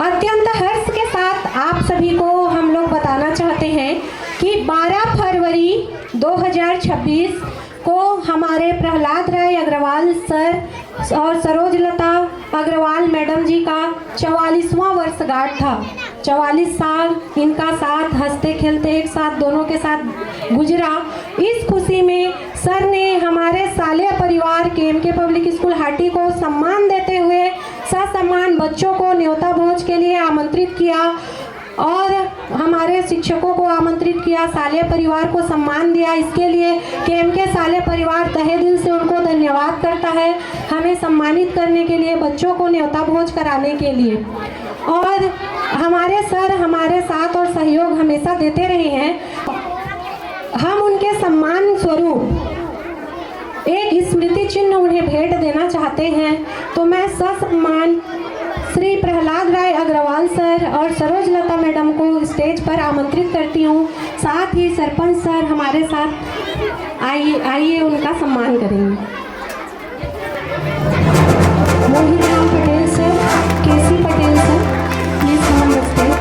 अत्यंत हर्ष के साथ आप सभी को हम लोग बताना चाहते हैं कि 12 फरवरी 2026 को हमारे प्रहलाद राय अग्रवाल सर और सरोजलता अग्रवाल मैडम जी का 44वां वर्षगांठ था। 44 साल इनका साथ हंसते खेलते एक साथ दोनों के साथ गुजरा। इस खुशी में सर ने हमारे साले परिवार KMK पब्लिक स्कूल हाटी को सम्मान देते हुए ससम्मान बच्चों को न्योता भोज के लिए आमंत्रित किया और हमारे शिक्षकों को आमंत्रित किया, साले परिवार को सम्मान दिया। इसके लिए KMK साले परिवार तहे दिल से उनको धन्यवाद करता है, हमें सम्मानित करने के लिए, बच्चों को न्योता भोज कराने के लिए। और हमारे सर हमारे साथ और सहयोग हमेशा देते रहे हैं। हम उनके सम्मान स्वरूप एक स्मृति चिन्ह उन्हें भेंट देना चाहते हैं। तो मैं ससम्मान श्री प्रहलाद राय अग्रवाल सर और सरोजलता मैडम को स्टेज पर आमंत्रित करती हूँ। साथ ही सरपंच सर हमारे साथ आइए उनका सम्मान करेंगे। Mohit Ram Patel sir, KC Patel sir, please come on the stage.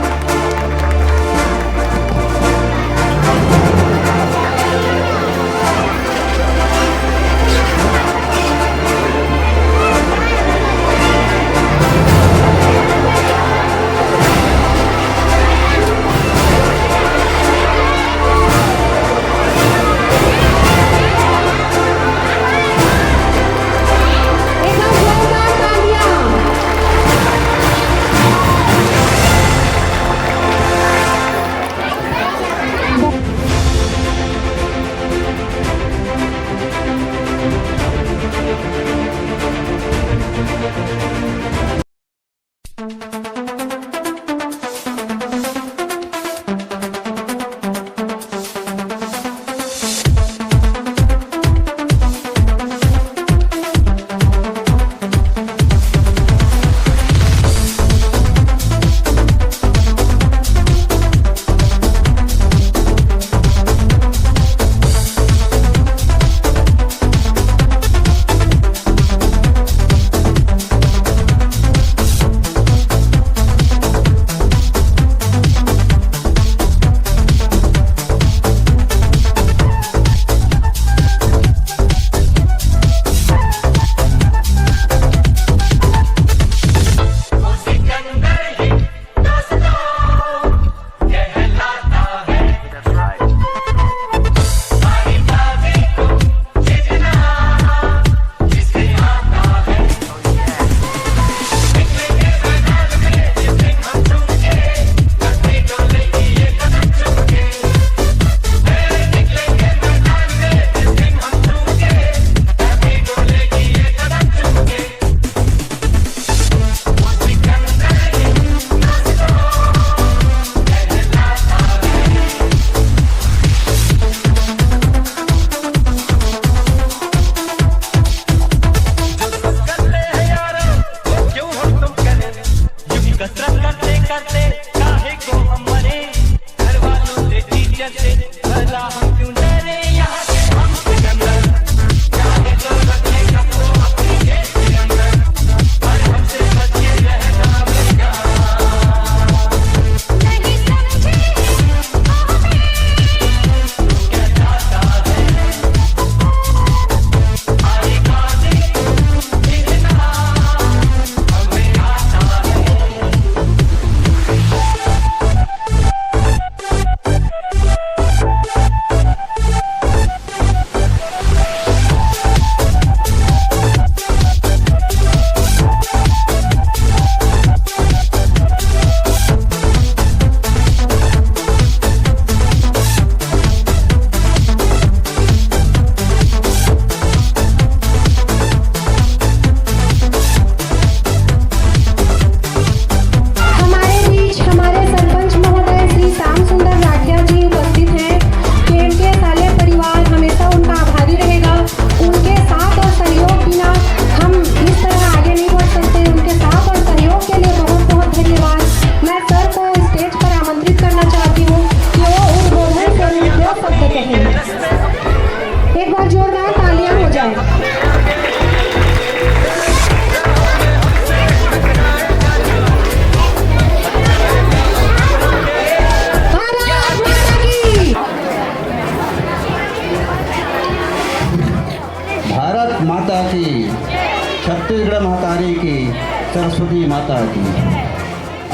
माता की।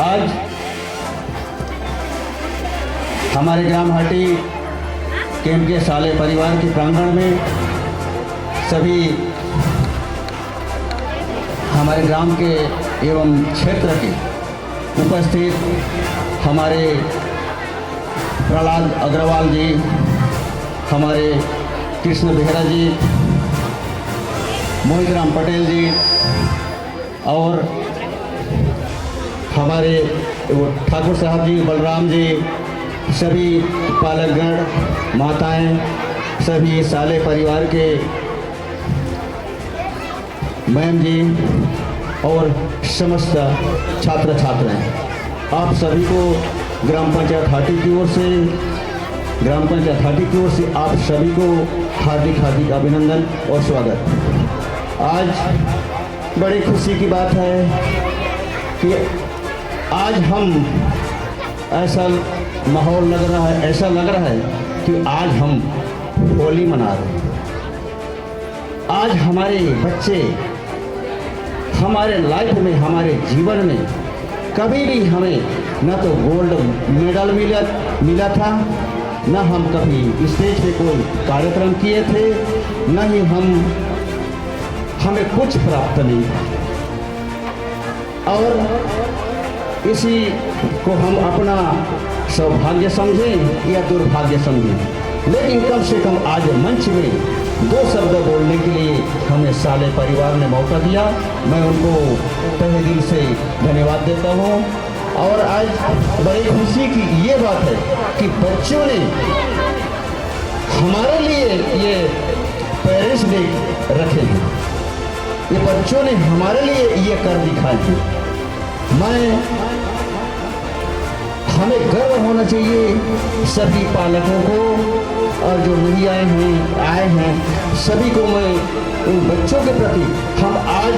आज हमारे ग्राम हाटी केम के साले परिवार के प्रांगण में सभी हमारे ग्राम के एवं क्षेत्र के उपस्थित हमारे प्रहलाद अग्रवाल जी, हमारे कृष्ण बेहरा जी, मोहित राम पटेल जी और हमारे ठाकुर साहब जी, बलराम जी, सभी पालकगण, माताएं, सभी साले परिवार के मैम जी और समस्त छात्र छात्राएं, आप सभी को ग्राम पंचायत हाटी की ओर से आप सभी को हार्दिक हार्दिक अभिनंदन और स्वागत। आज बड़ी खुशी की बात है कि आज हम ऐसा माहौल लग रहा है, ऐसा लग रहा है कि आज हम होली मना रहे हैं। आज हमारे बच्चे हमारे लाइफ में, हमारे जीवन में कभी भी हमें न तो गोल्ड मेडल मिला था, न हम कभी स्टेज पे कोई कार्यक्रम किए थे, न ही हमें कुछ प्राप्त नहीं था। और इसी को हम अपना सौभाग्य समझें या दुर्भाग्य समझें, लेकिन कम से कम आज मंच में 2 शब्द बोलने के लिए हमें साले परिवार ने मौका दिया। मैं उनको तहे दिल से धन्यवाद देता हूँ। और आज बड़ी खुशी की ये बात है कि बच्चों ने हमारे लिए ये पेरेंट्स डे रखे हैं, ये बच्चों ने हमारे लिए ये कर दिखाए हैं। हमें गर्व होना चाहिए सभी पालकों को, और जो नहीं आए हैं सभी को मैं उन बच्चों के प्रति, हम आज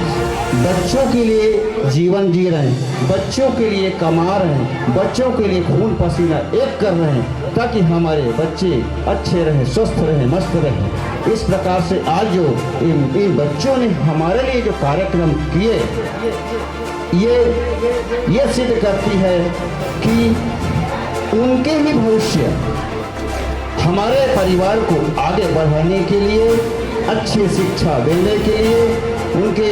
बच्चों के लिए जीवन जी रहे हैं, बच्चों के लिए कमा रहे हैं, बच्चों के लिए खून पसीना एक कर रहे हैं ताकि हमारे बच्चे अच्छे रहें, स्वस्थ रहें, मस्त रहें। इस प्रकार से आज जो इन बच्चों ने हमारे लिए जो कार्यक्रम किए, ये सिद्ध करती है कि उनके ही भविष्य हमारे परिवार को आगे बढ़ाने के लिए, अच्छी शिक्षा देने के लिए, उनके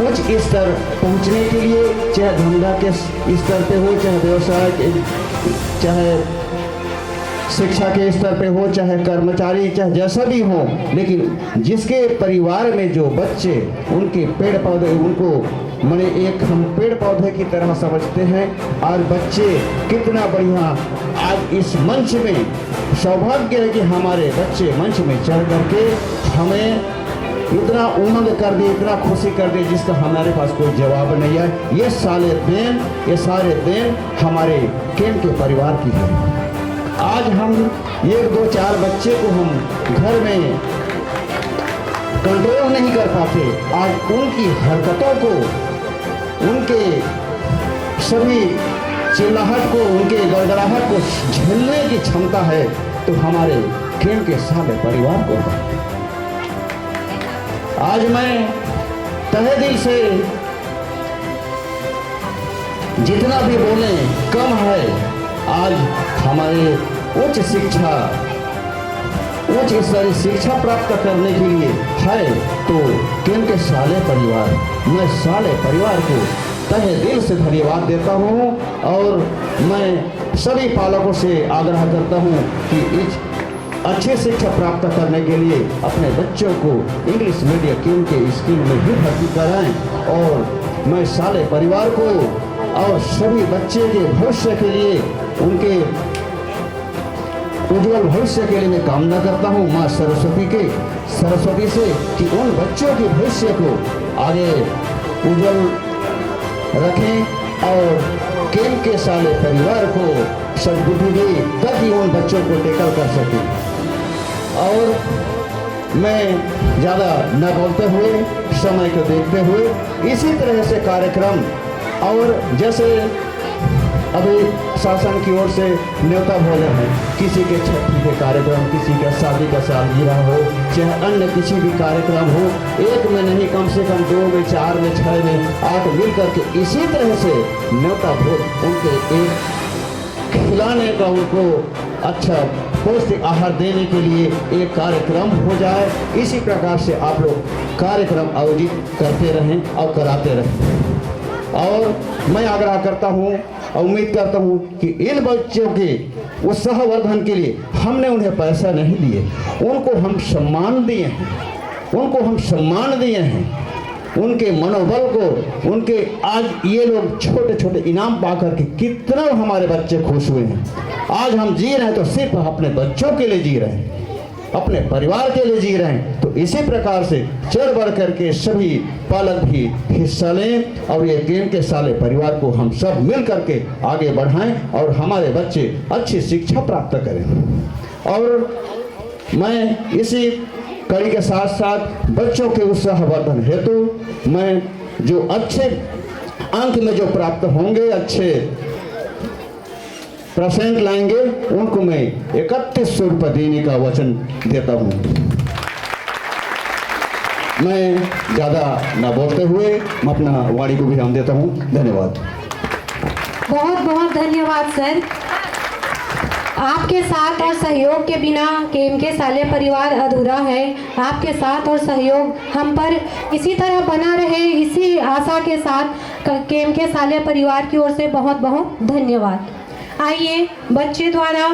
उच्च स्तर पहुंचने के लिए, चाहे धंधा के स्तर पे हो, चाहे व्यवसाय के, चाहे शिक्षा के स्तर पे हो, चाहे कर्मचारी, चाहे जैसा भी हो, लेकिन जिसके परिवार में जो बच्चे, उनके पेड़ पौधे, उनको मैंने एक हम पेड़ पौधे की तरह समझते हैं। आज बच्चे कितना बढ़िया, आज इस मंच में सौभाग्य है कि हमारे बच्चे मंच में चढ़ करके हमें इतना उमंग कर दे, इतना खुशी कर दे जिसका हमारे पास कोई जवाब नहीं है। ये सारे देन हमारे केम के परिवार की है। आज हम 1, 2, 4 बच्चे को हम घर में कंट्रोल नहीं कर पाते, आज उनकी हरकतों को, उनके सभी चिल्लाहट को, उनके गड़गड़ाहट को झेलने की क्षमता है तो हमारे केम के सारे परिवार को है। आज मैं तहे दिल से जितना भी बोले कम है। आज हमारे उच्च स्तरीय शिक्षा प्राप्त करने के लिए है तो केम के साले परिवार, मैं साले परिवार को तहे दिल से धन्यवाद देता हूँ। और मैं सभी पालकों से आग्रह करता हूँ कि इस अच्छी शिक्षा प्राप्त करने के लिए अपने बच्चों को इंग्लिश मीडियम केम के स्कूल में भी भर्ती कराएं। और मैं साले परिवार को और सभी बच्चे के भविष्य के लिए, उनके उज्जवल भविष्य के लिए मैं कामना करता हूँ माँ सरस्वती से कि उन बच्चों के भविष्य को आगे उज्जवल रखें और केम के साले परिवार को सद्बुद्धि दे ताकि उन बच्चों को टेकल कर सके। और मैं ज़्यादा न बोलते हुए, समय को देखते हुए इसी तरह से कार्यक्रम, और जैसे अभी शासन की ओर से न्योता भोजन है, किसी के छठी के कार्यक्रम, किसी का शादी का सालगिरह हो, चाहे अन्य किसी भी कार्यक्रम हो, एक में नहीं कम से कम 2 में 4 में 6 में 8 मिल करके इसी तरह से न्योता भोज उनके एक खिलाने का, उनको अच्छा पौष्टिक आहार देने के लिए एक कार्यक्रम हो जाए। इसी प्रकार से आप लोग कार्यक्रम आयोजित करते रहें और कराते रहें। और मैं आग्रह करता हूँ और उम्मीद करता हूँ कि इन बच्चों के उत्साहवर्धन के लिए हमने उन्हें पैसा नहीं दिए, उनको हम सम्मान दिए हैं, उनको हम सम्मान दिए हैं। उनके मनोबल को, उनके आज ये लोग छोटे छोटे इनाम पाकर के कितना हमारे बच्चे खुश हुए हैं। आज हम जी रहे हैं तो सिर्फ अपने बच्चों के लिए जी रहे हैं, अपने परिवार के लिए जी रहे हैं। तो इसी प्रकार से चढ़ बढ़ करके सभी पालक भी हिस्सा लें और ये केम साले परिवार को हम सब मिल करके आगे बढ़ाएं और हमारे बच्चे अच्छी शिक्षा प्राप्त करें। और मैं इसी कड़ी के साथ साथ बच्चों के उत्साहवर्धन हेतु मैं जो अच्छे अंक में जो प्राप्त होंगे, अच्छे % लाएंगे, उनको मैं 3100 रुपये देने का वचन देता हूँ। मैं ज़्यादा न बोलते हुए मैं अपना वाणी को विराम देता हूँ। धन्यवाद। बहुत बहुत धन्यवाद सर। आपके साथ और सहयोग के बिना केम साले परिवार अधूरा है। आपके साथ और सहयोग हम पर इसी तरह बना रहे, इसी आशा के साथ केम साले परिवार की ओर से बहुत बहुत धन्यवाद। आइए बच्चे द्वारा